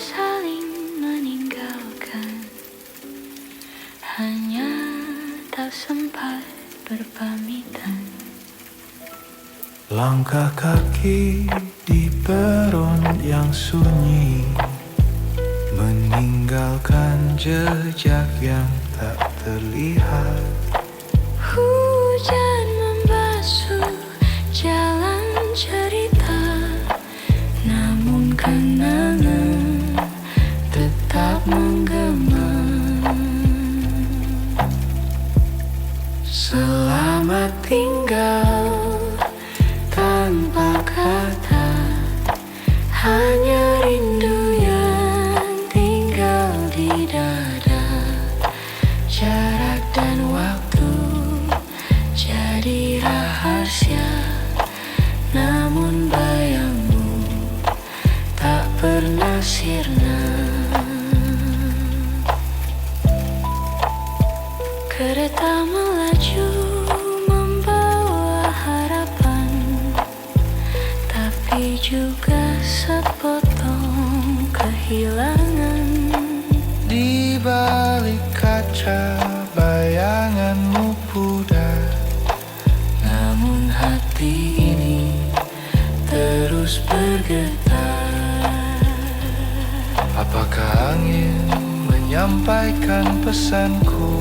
saling meninggalkan, hanya tak sempat berpamitan. Langkah kaki di peron yang sunyi, meninggalkan jejak yang tak terlihat. Hujan membasuh jalan cerita, namun kenangan tetap menggema. Selamat tinggal tanpa kata, hanya rindu yang tinggal di dada. Jarak dan waktu jadi rahasia, namun bayangmu tak pernah sirna. Kereta melaju membawa harapan, tapi juga sepotong kehilangan. Di balik kaca bayanganmu pudar, Namun hati ini terus bergetar. apakah angin menyampaikan pesanku?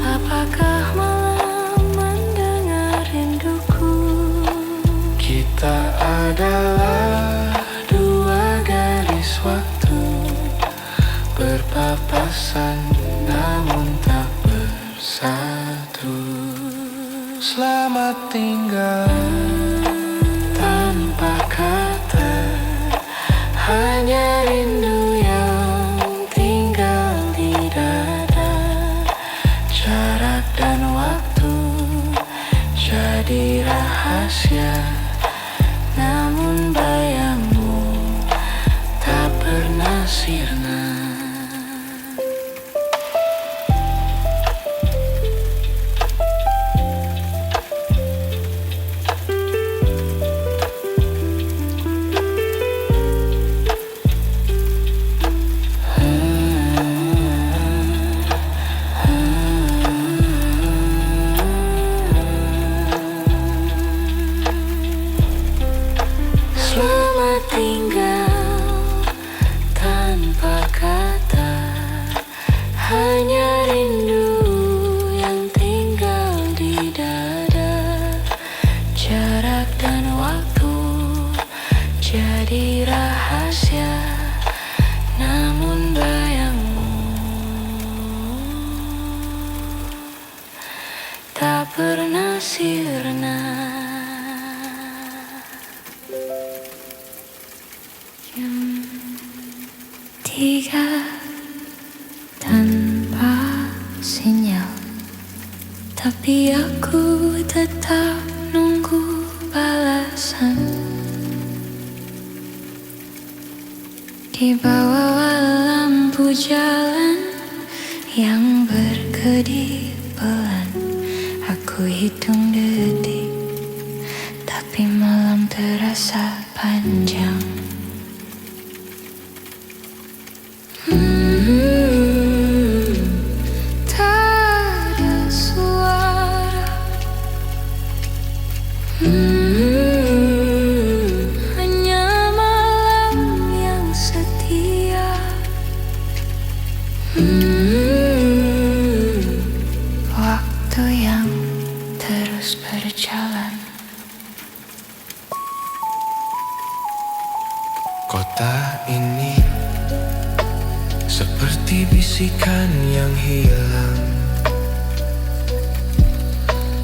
Apakah malam mendengar rinduku? Kita adalah dua garis waktu, berpapasan namun tak bersatu. Selamat tinggal Tanpa kata, hanya rindu yang tinggal di dada. Jarak dan waktu jadi rahasia, namun bayangmu tak pernah sirna. Selamat tinggal tanpa kata, hanya rindu yang tinggal di dada. Jarak dan waktu jadi rahasia, namun bayangmu tak pernah sirna. Jam 3 tanpa sinyal, tapi aku tetap nunggu balasan. Di bawah lampu jalan yang berkedip pelan, aku hitung detik, tapi malam terasa panjang. Tak ada suara, hanya malam yang setia. Waktu yang terus berjalan. kota ini, seperti bisikan yang hilang.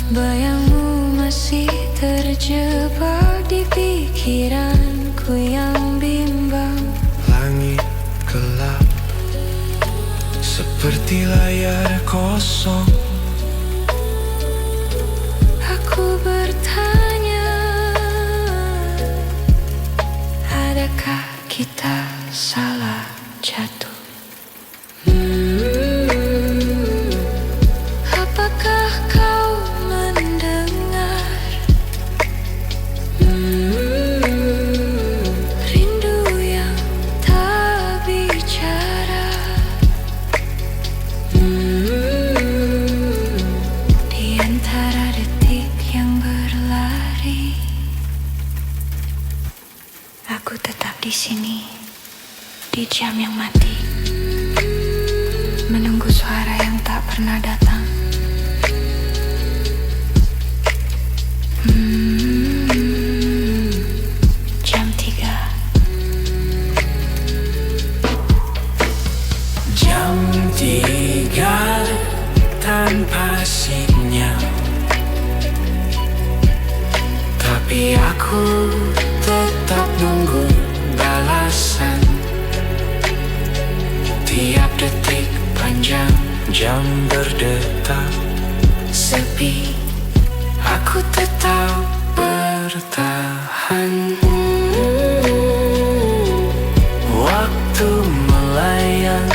Bayangmu masih terjebak di pikiranku yang bimbang. Langit gelap, seperti layar kosong. Aku bertanya, adakah kita salah jatuh? Apakah kau mendengar rindu yang tetap di sini, di jam yang mati, menunggu suara yang tak pernah datang. Jam 3. Jam 3 tanpa sinyal, tapi aku tetap nunggu balasan. Tiap detik panjang, jam berdetak. Sepi, aku tetap bertahan. Waktu melayang,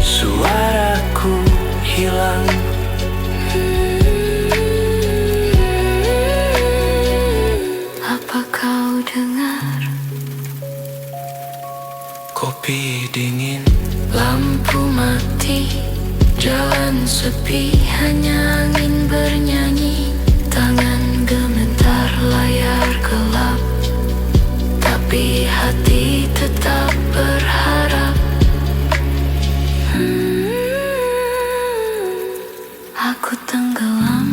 suaraku hilang. Apa kau dengar? Kopi dingin, Lampu mati, jalan sepi, hanya angin bernyanyi. Tangan gemetar, layar gelap, tapi hati tetap berharap. Aku tenggelam.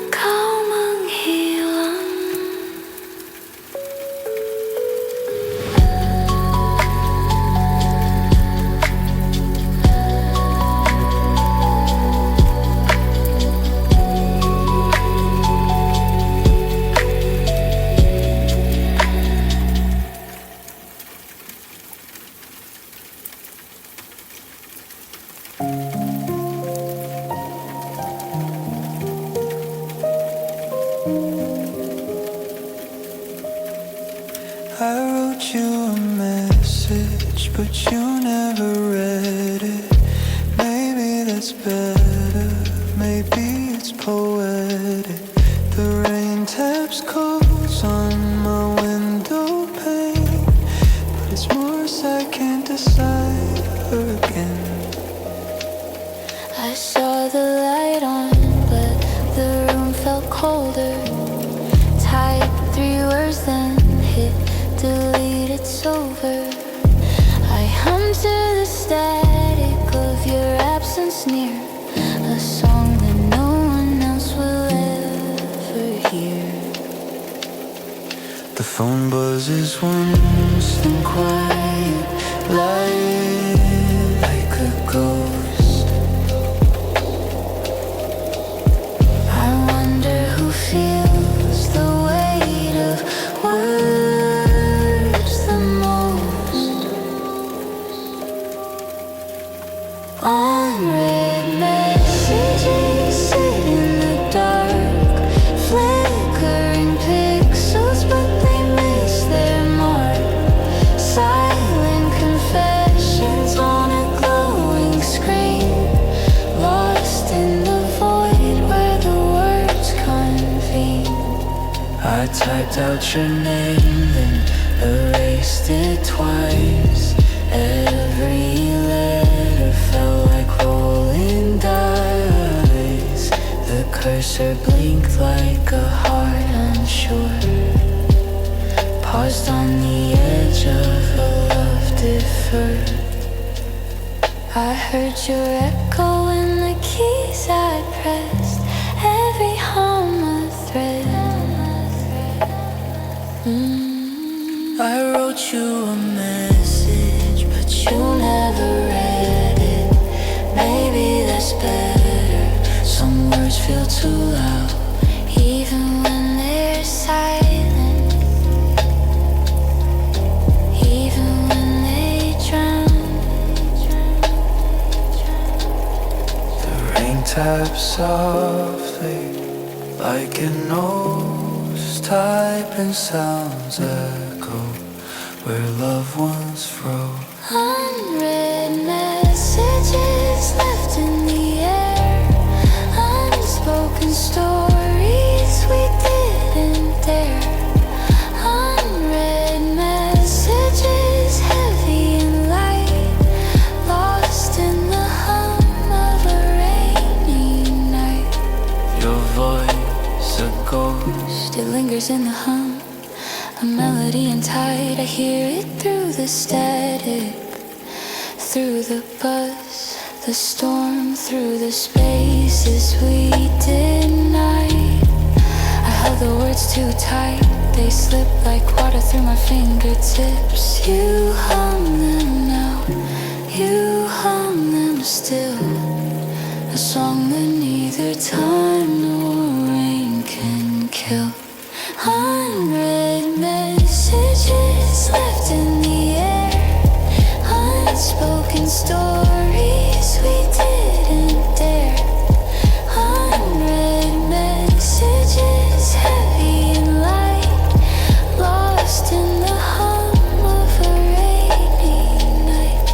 Kau menghilang. I wrote you a message, but you never read it. Maybe that's better, maybe it's poetic. The rain taps coals on my window pane, but it's Morse, I can't decide again. I saw the light on, but the room felt colder. Type 3 words, then hit delete, it's over. I hum to the static of your absence near, a song that no one else will ever hear. The phone buzzes once, then quiet, light like a ghost. I wonder who feels the weight of words the most. Unread messages sit in the dark, flickering pixels, but they miss their mark. Silent confessions on a glowing screen, lost in the void where the words convene. I typed out your name, then erased it twice. Every letter felt like rolling dice. The cursor blinked like a heart unsure, paused on the edge of a love deferred. I heard your echo in the keys I pressed, every hum a thread. I wrote you a message, but You never read it. Maybe that's better. Some words feel too loud, even when they're silent, even when they drown. the rain taps softly like an nose, typing sounds echo where loved ones froze. Unread messages left in the air, unspoken stories we didn't dare. Unread messages heavy and light, lost in the hum. fingers in the hum, a melody in tide. I hear it through the static, through the buzz, the storm, through the spaces we denied. I held the words too tight, they slip like water through my fingertips. You hum them now, you hum them still, a song that neither time nor rain can kill. Unread messages left in the air, unspoken stories we didn't dare. Unread messages, heavy and light, lost in the hum of a rainy night.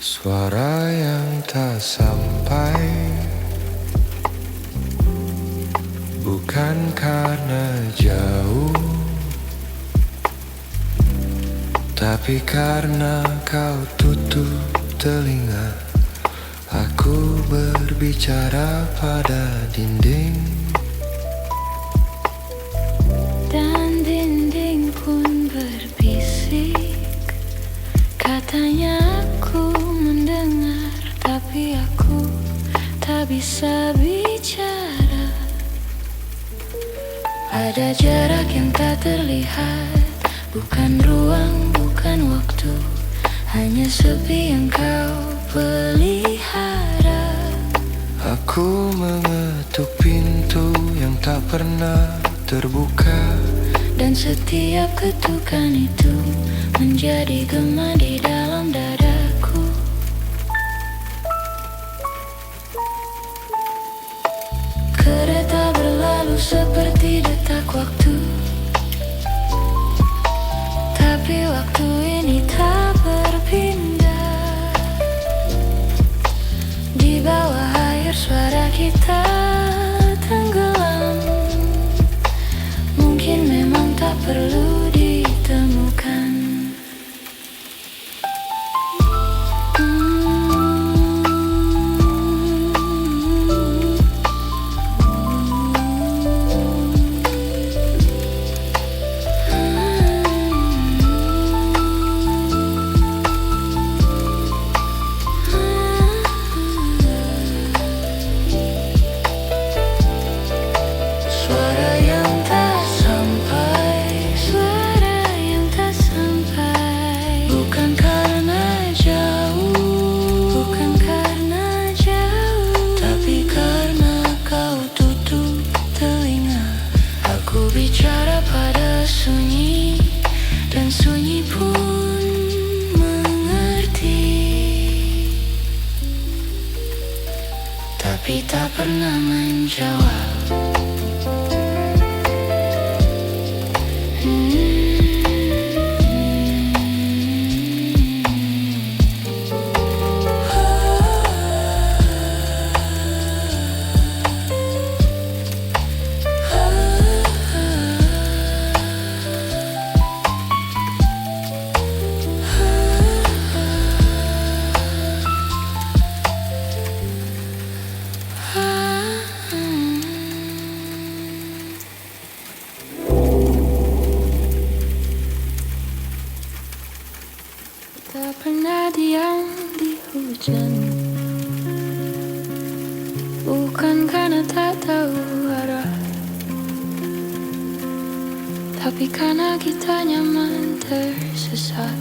Suara yang tak sampai, bukan karena jauh, tapi karena kau tutup telinga. Aku berbicara pada dinding, Dan dinding pun berbisik, katanya aku mendengar, tapi aku tak bisa bicara. Ada jarak yang tak terlihat, bukan ruang, bukan waktu, hanya sepi yang kau pelihara. aku mengetuk pintu yang tak pernah terbuka, Dan setiap ketukan itu menjadi gema di dalam dadaku. Kereta berlalu seperti detak waktu, tapi waktu ini tak berpindah. Di bawah air suara kita tenggelam, mungkin memang tak perlu ditemukan. Suara yang tak sampai, suara yang tak sampai, bukan karena jauh, bukan karena jauh, tapi karena kau tutup telinga. Aku bicara pada sunyi, dan sunyi pun mengerti, tapi tak pernah menjawab. Tak pernah diam di hujan, bukan karena tak tahu arah, tapi karena kita nyaman tersesat.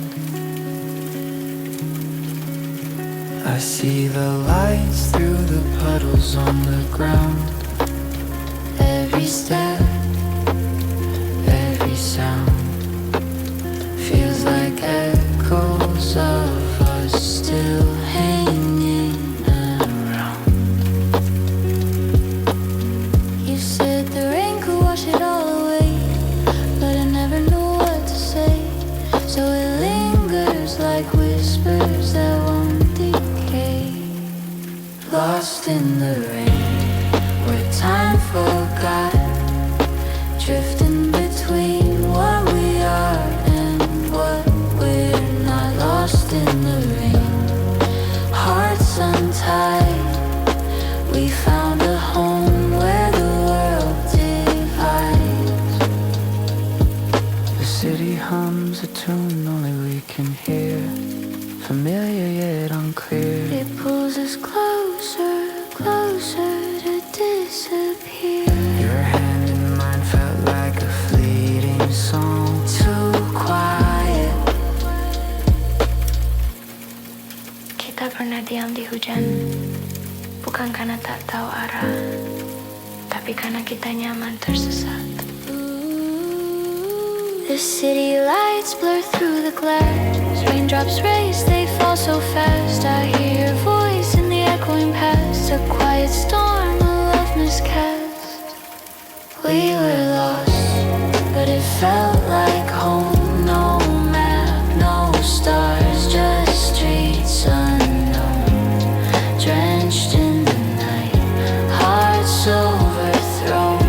I see the lights through the puddles on the ground. Every step, every sound feels like echoes of us still hanging around. lost in the rain, where time forgot, drifting between what we are and what we're not. Lost in the rain, hearts untied, we found a home where the world divides. The city hums a tune only we can hear, familiar yet unclear. It pulls us closer, closer to disappear. Your hand in mine felt like a fleeting song, Too quiet. Kita pernah diam di hujan, bukan karena tak tahu arah, tapi karena kita nyaman tersesat. The city lights blur through the glass. Raindrops race, they fall so fast. I hear your voice in the echoing past. A quiet storm, a love miscast. We were lost, but it felt like home. No map, no stars, just streets unknown, drenched in the night, hearts overthrown,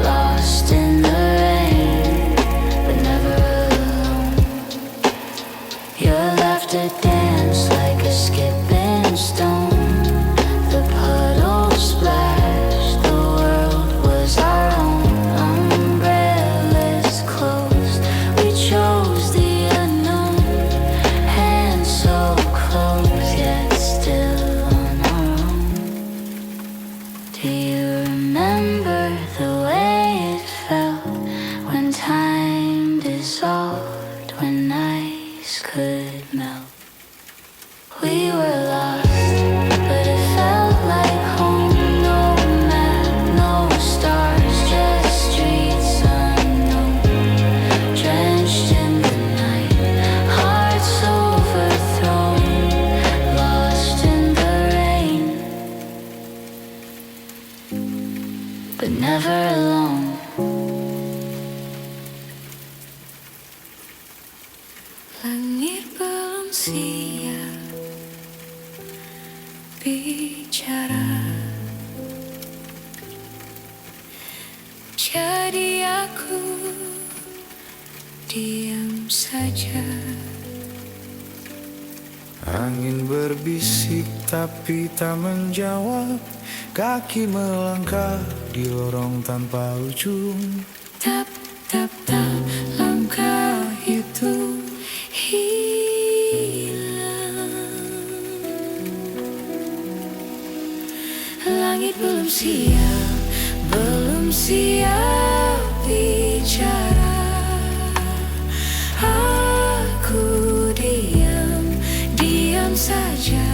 lost in the rain, but never alone. Your laughter danced like a skipping stone. The puddles splashed, the world was our own. Umbrellas closed, we chose the unknown. Hands so close, yet still on our own. Do you remember the way it felt when time dissolved, when ice could melt? We were lost, but it felt like home. No map, no stars, just streets unknown, drenched in the night, hearts overthrown, lost in the rain, but never alone. Langit belum siap bicara, jadi aku diam saja. Angin berbisik tapi tak menjawab. Kaki melangkah di lorong tanpa ujung. Tap, tap, tap, langkah itu hilang. Langit belum siap bicara. Aku diam saja.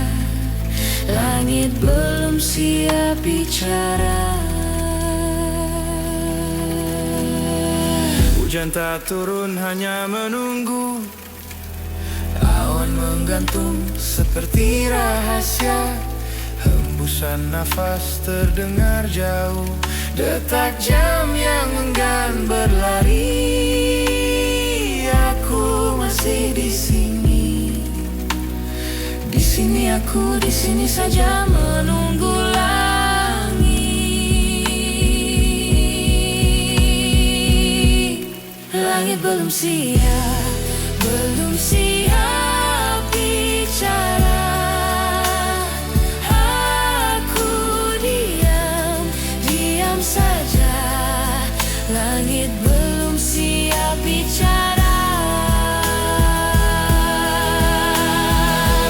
Langit belum siap bicara. Hujan tak turun, hanya menunggu. Awan menggantung seperti rahasia. Hembusan nafas terdengar jauh. Detak jam yang enggan berlari. Aku masih di sini. Di sini aku, di sini saja menunggu langit. Langit belum siap bicara. Aku diam saja. Langit belum siap bicara.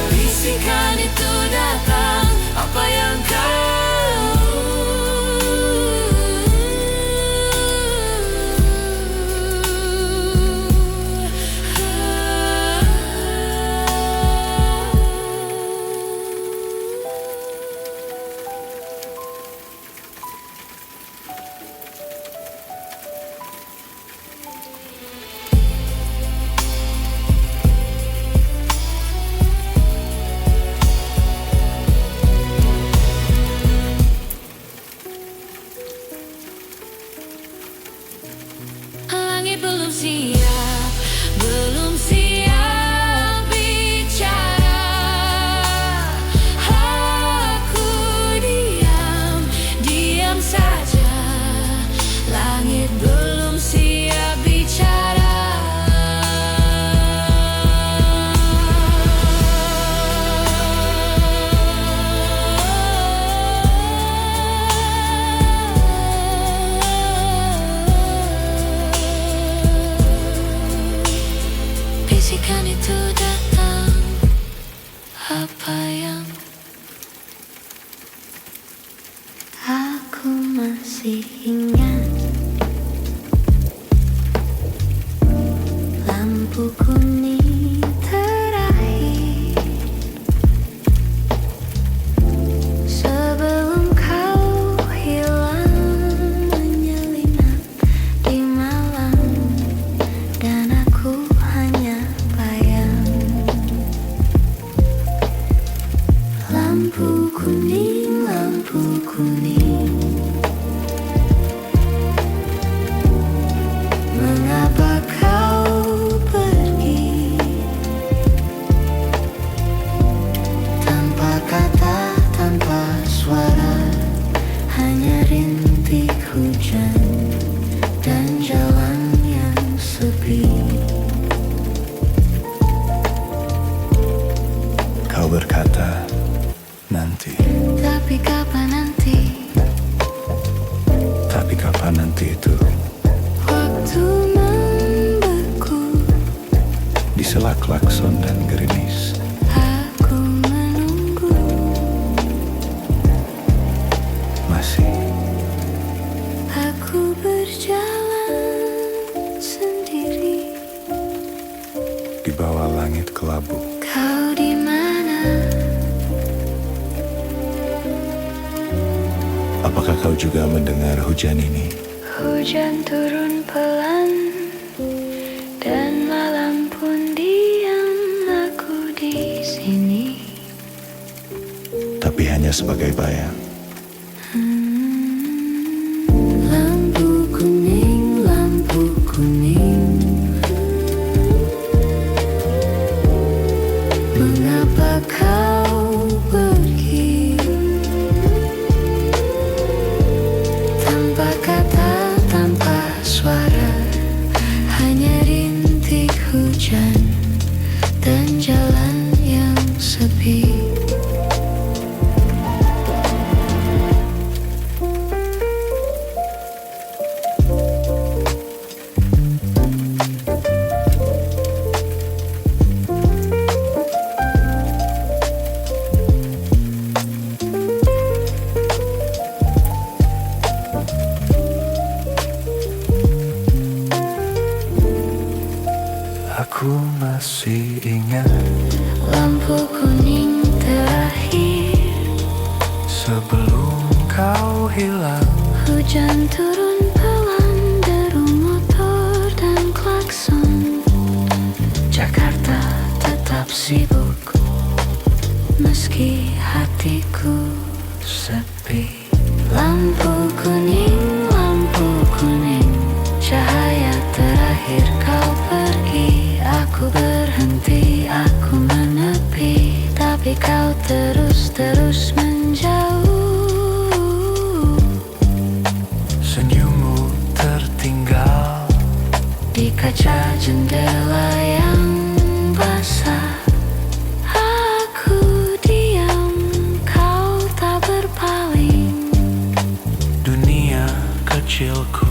Bisikan itu datang, apa yang apa yang aku masih ingat. Lampu kuning terakhir sebelum kau hilang, menyelinap di malam dan aku hanya bayang. Lampu kuning, mengapa kau pergi tanpa kata, tanpa suara, hanya rintik hujan dan jalan yang sepi. Kau berkata nanti, Tapi kapan nanti? tapi kapan nanti itu? Waktu membeku, Di sela klakson dan gerimis, aku menunggu. masih Aku berjalan sendiri. di bawah langit kelabu. Kau di mana? Apakah kau juga mendengar hujan ini? Hujan turun pelan dan malam pun diam. Aku di sini. Tapi hanya sebagai bayang. Lampu kuning, mengapa kau pergi tanpa kata, tanpa suara, hanya rintik hujan dan jalan yang sepi. Aku masih ingat Lampu kuning terakhir sebelum kau hilang. Hujan turun pelan, deru motor dan klakson. Jakarta tetap sibuk meski hatiku sepi. Lampu kuning, cahaya terakhir kau pergi. Aku berhenti, aku menepi, tapi kau terus menjauh. Senyummu tertinggal Di kaca jendela yang basah, aku diam, kau tak berpaling. dunia kecilku,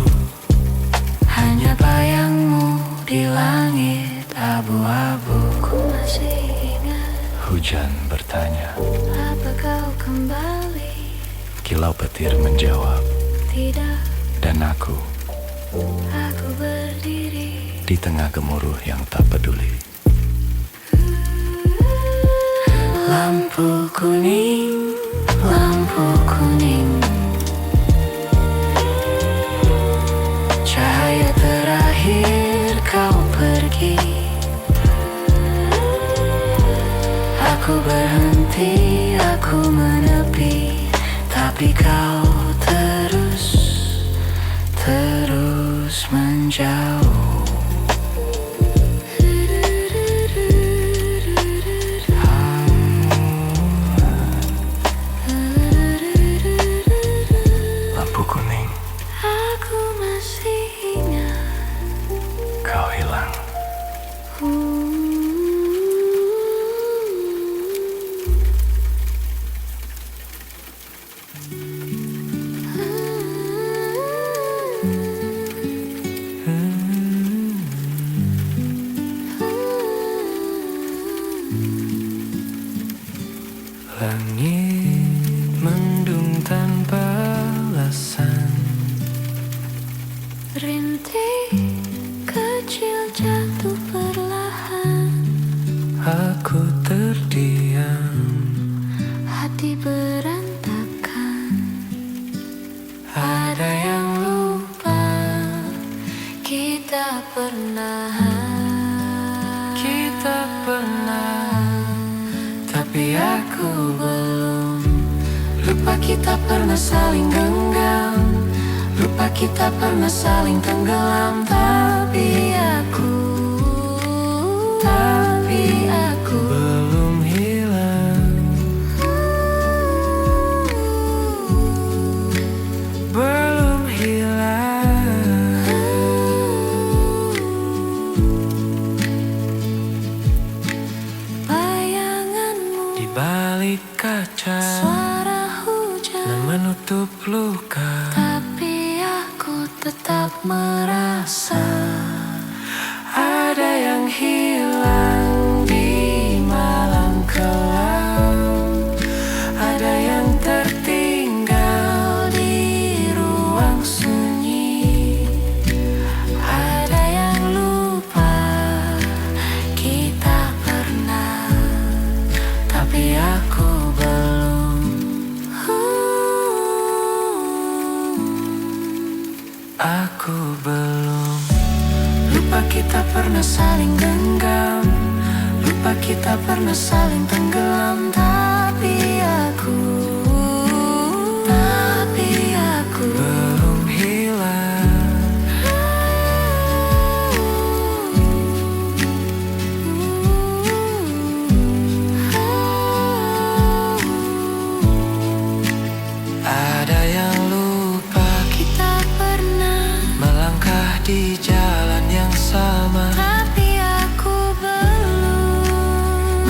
Hanya bayangmu di langit abu-abu. Ku masih ingat, hujan bertanya, apa kau kembali? kilau petir menjawab, Tidak, dan aku aku berdiri. di tengah gemuruh yang tak peduli. Lampu kuning, cahaya terakhir kau pergi. Aku berhenti, aku menepi, tapi kau terus menjauh. Lampu kuning, Aku masih ingat. kau hilang. Langit mendung tanpa alasan. Rintik kecil jatuh perlahan. Aku terdiam, Hati berantakan. ada yang lupa. Kita pernah Tapi aku belum. Lupa kita pernah saling genggam, lupa kita pernah saling tenggelam. Tapi aku belum hilang. Belum hilang. bayanganmu, Di balik kaca suara hujan. dan menutup luka, Tapi aku tetap merasa ada yang hilang di malam kelam. Ada yang tertinggal di ruang sunyi. ada yang lupa. Kita pernah, Tapi aku belum. Aku belum. Lupa kita pernah saling genggam, lupa kita pernah saling tenggelam. Tapi aku belum hilang. Ada yang lupa Kita pernah, melangkah di jalan yang sama. tapi aku belum.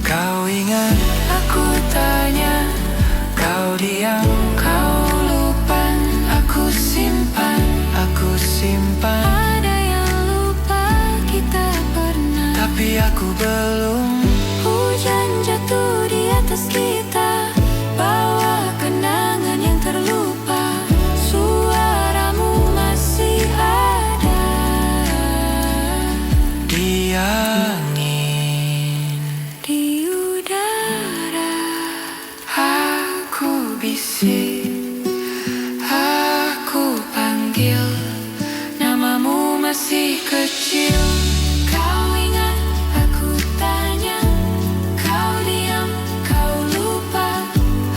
Kau ingat, aku tanya, kau diam, kau lupa. Aku simpan. Ada yang lupa. Kita pernah. Tapi aku belum. Hujan jatuh di atas kita, bawa kenangan yang terlupa. Suaramu masih ada Di angin di udara. aku bisik, aku panggil, namamu masih kecil. Kau ingat, aku tanya, kau diam, kau lupa.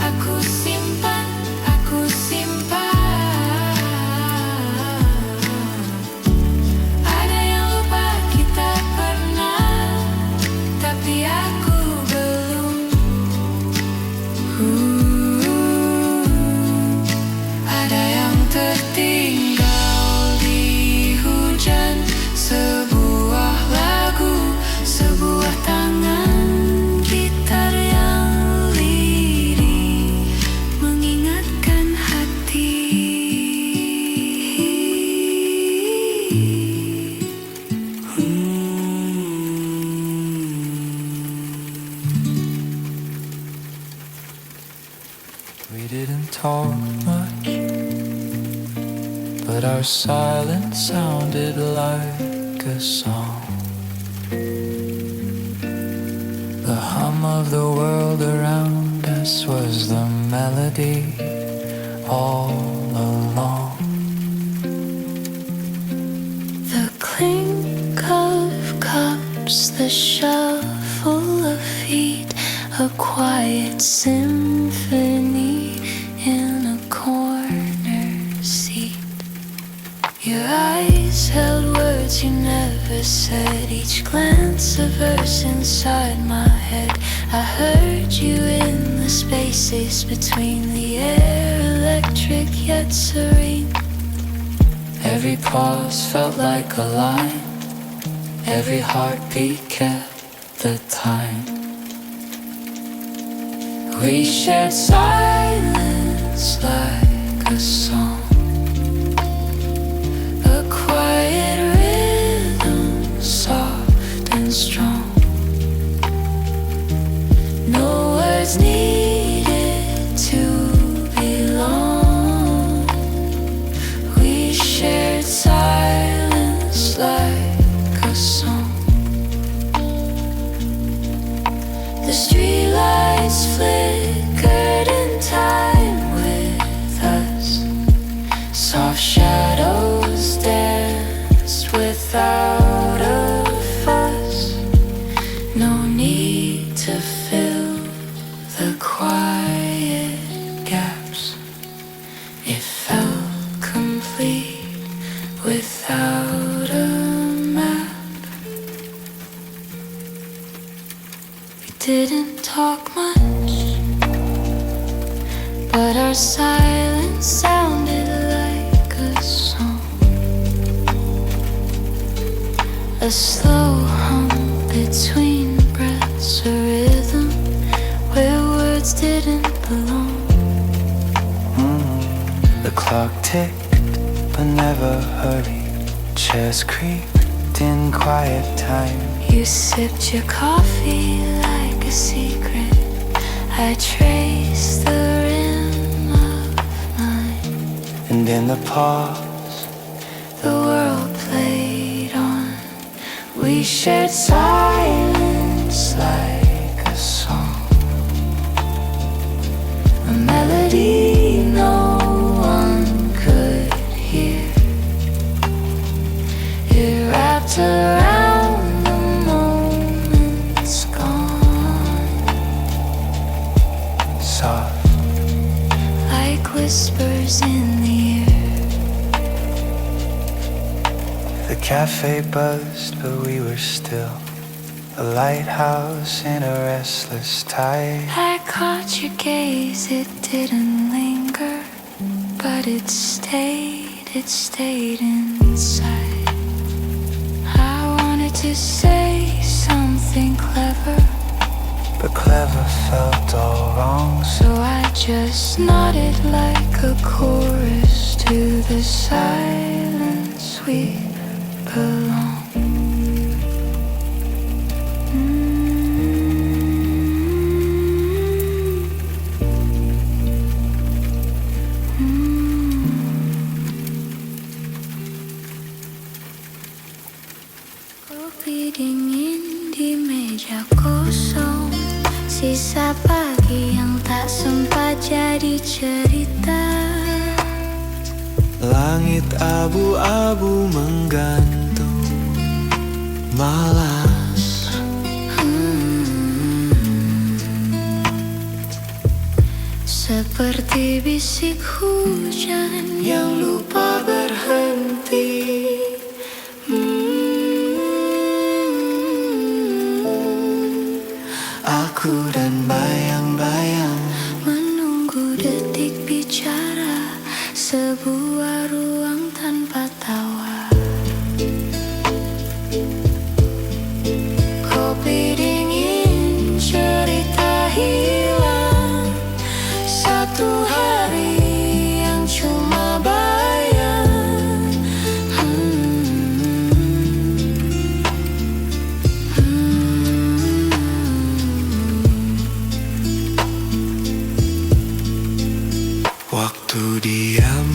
Aku simpan. Ada yang lupa. Kita pernah, tapi aku belum. Ada yang tertinggal di hujan. Sebuah lagu, sebuah tangan Gitar yang lirih mengingatkan hati. We didn't talk much, but our silence sounded like a song. The hum of the world around us was the melody all along. The clink of cups, the shuffle of feet, a quiet symphony in a corner seat. Your eyes held words you never said, each glance a verse inside my head. I heard you in the spaces between the air, electric yet serene. Every pause felt like a line, every heartbeat kept the time. We shared silence like a song, a quiet rhythm, soft and strong. streetlights flickered in time with us. Soft shadows danced without a fuss. No need to fill the quiet gaps. It felt complete without a map. We didn't talk much, but our silence sounded like a song. A slow hum between breaths, a rhythm where words didn't belong. The clock ticked but never hurried. Chairs creaked in quiet time. You sipped your coffee like a secret. I traced the rim of mine. And in the pause, The world played on. We shared silence like a song, a melody no one could hear. It wrapped around the moments gone, soft, like whispers in the air. the cafe buzzed, but we were still a lighthouse in a restless tide. I caught your gaze, it didn't linger, but it stayed inside. I wanted to say something clever, But clever felt all wrong. so I just nodded like a chorus to the silence we belong. Kopi dingin di meja kosong, sisa pagi yang tak sempat jadi cerita. Langit abu-abu menggantung, malas. Seperti bisik hujan yang lupa berhenti. Aku dan bayang-bayang Menunggu detik bicara, sebuah ruang tanpa tawa. Kopi dingin, cerita hilang, satu hari yang cuma bayang. waktu diam,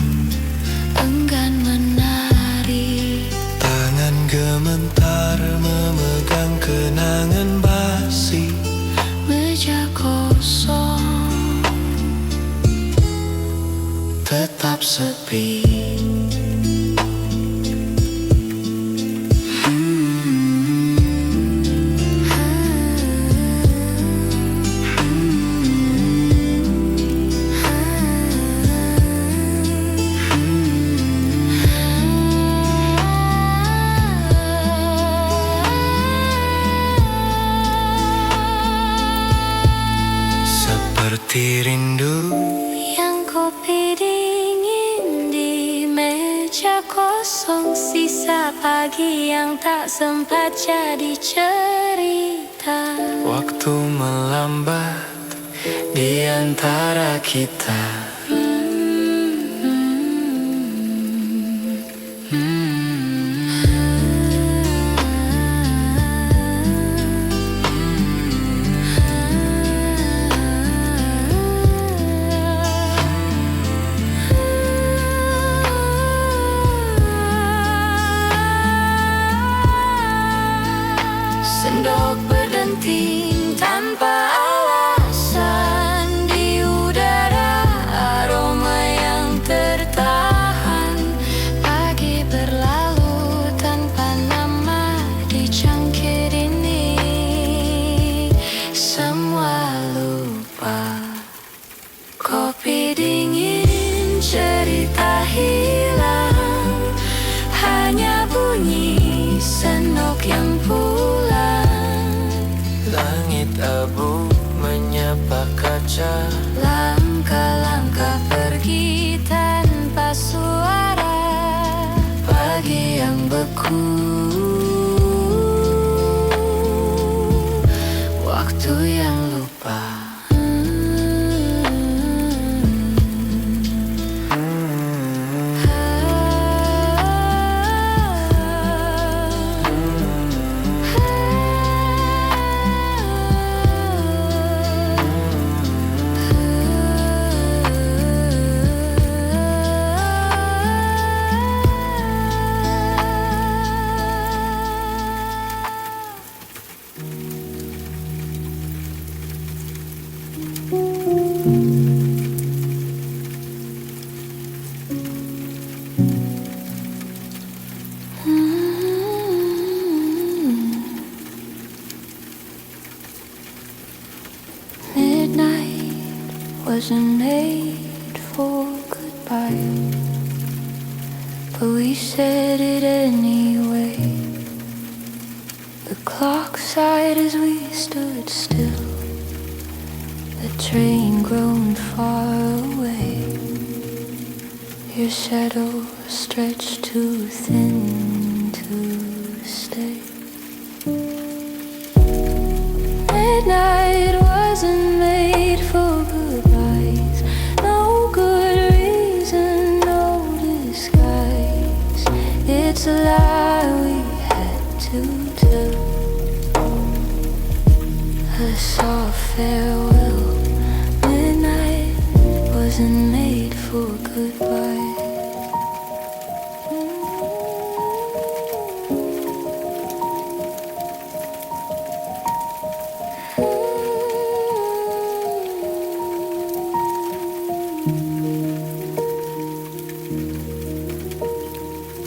Enggan menari, tangan gemetar memegang kenangan basi. meja kosong Tetap sepi. Seperti rindu yang kopi dingin di meja kosong, sisa pagi yang tak sempat jadi cerita. waktu melambat di antara kita. Sendok berdenting tanpa alasan di udara, aroma yang tertahan. Pagi berlalu tanpa nama di cangkir ini. Semua lupa, kopi dingin, cerita hilang, hanya bunyi sendok yang pulang. Langit abu menyapa kaca, Langkah-langkah pergi tanpa suara. Pagi yang beku, waktu yang lupa. Midnight wasn't made for goodbye, but we said it anyway. The clock sighed as we stood still, the train groaned far away. Your shadow stretched too thin to stay. Midnight wasn't made for goodbyes. No good reason, no disguise. It's a lie we had to tell. A soft farewell. Midnight wasn't made for goodbyes.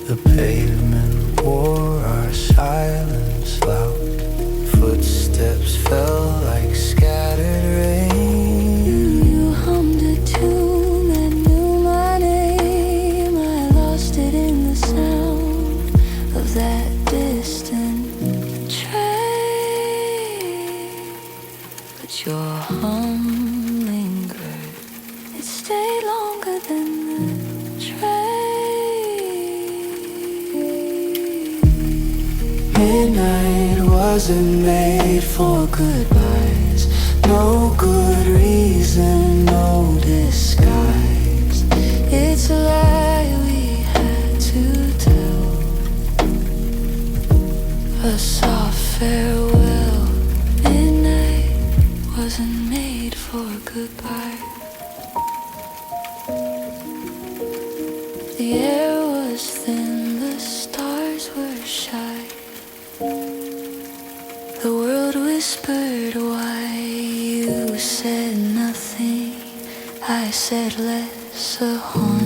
the pavement wore our silence loud. Footsteps fell like scattered rain. You hummed a tune that knew my name. I lost it in the sound of that distant train. But your hum lingered. It stayed longer than the train. Midnight wasn't made for goodbyes. No good reason, no disguise. It's a lie we had to tell. A soft farewell. Midnight wasn't made for goodbye. The air was thin, the stars were shy. The world whispered why. You said nothing, I said less, a haunting